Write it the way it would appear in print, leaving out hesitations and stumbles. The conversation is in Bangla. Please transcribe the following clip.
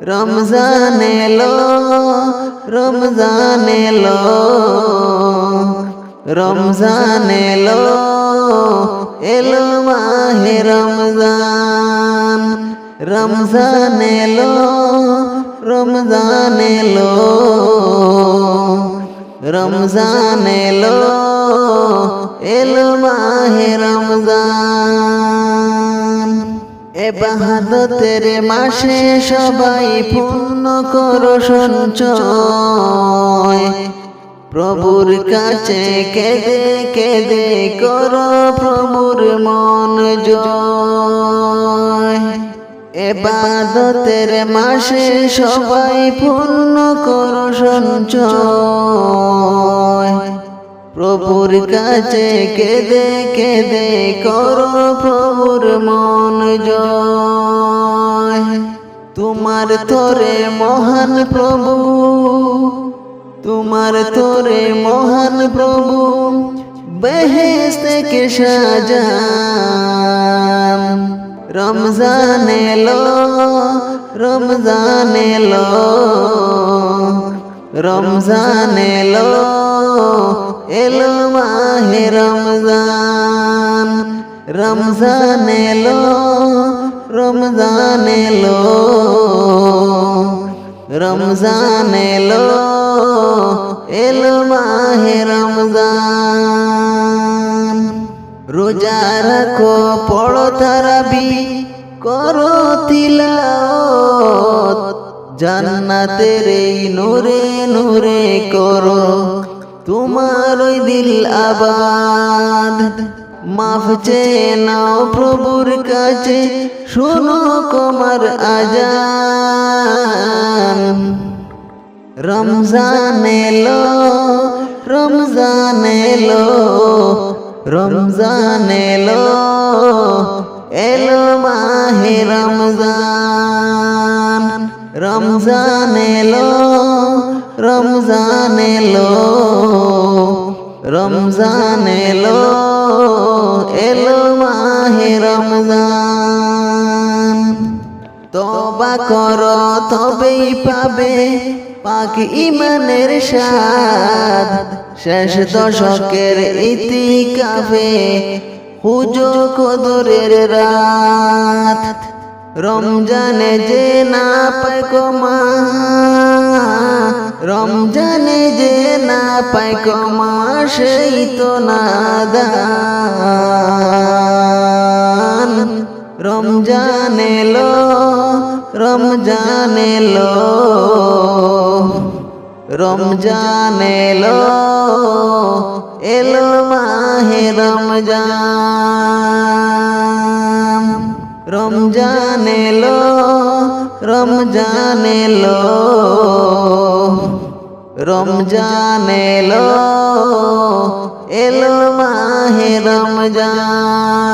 রমজান এলো রমজান এলো রমজান এলো এলো মাহে রমজান রমজান এলো রমজান এলো রমজান এলো এলো মাহে রমজান ইবাদতের মাসে সবাই পূর্ণ করো সঞ্চয় প্রভুর কাছে কেঁদে কেঁদে করো প্রভুর মন জয় ইবাদতের মাসে সবাই পূর্ণ করো সঞ্চয় প্রভুর কাছে কেঁদে কেঁদে করো প্রভুর মন জয় তোমার তোরে মহান প্রভু তোমার তোরে মহান প্রভু বেহেশত থেকে সাজান রমজান এলো রমজান এলো রমজান এলো এলো মাহে রমজান রমজান এলো রমজান এলো রমজান এলো এলো মাহে রমজান রোজা রাখো পড়ো তারাবি করো তিলাওয়াত জান্নাতের এই নূরে নূরে করো তোমার ওই দিল আবাদ মাফ চেয়ে নাও প্রভুর কাছে শোনো তোমার আজান রমজান এলো রমজান এলো রমজান এলো এলো মাহে রমজান রমজান এলো রমজান এলো রমজান এলো এলো মাহে রমজান তওবা করো তবেই পাবে পাক ঈমানের স্বাদ শেষ দশকের ইতিকাফে খুঁজো কদরের রাত রমজানে যে না পায় কমা রমজানে যে না পায় কমা সেই তো নাদান রমজান এলো রমজান এলো রমজান এলো এলো মাহে রমজান রমজান এলো রমজান এলো রমজান এলো এলো মাহে রমজান।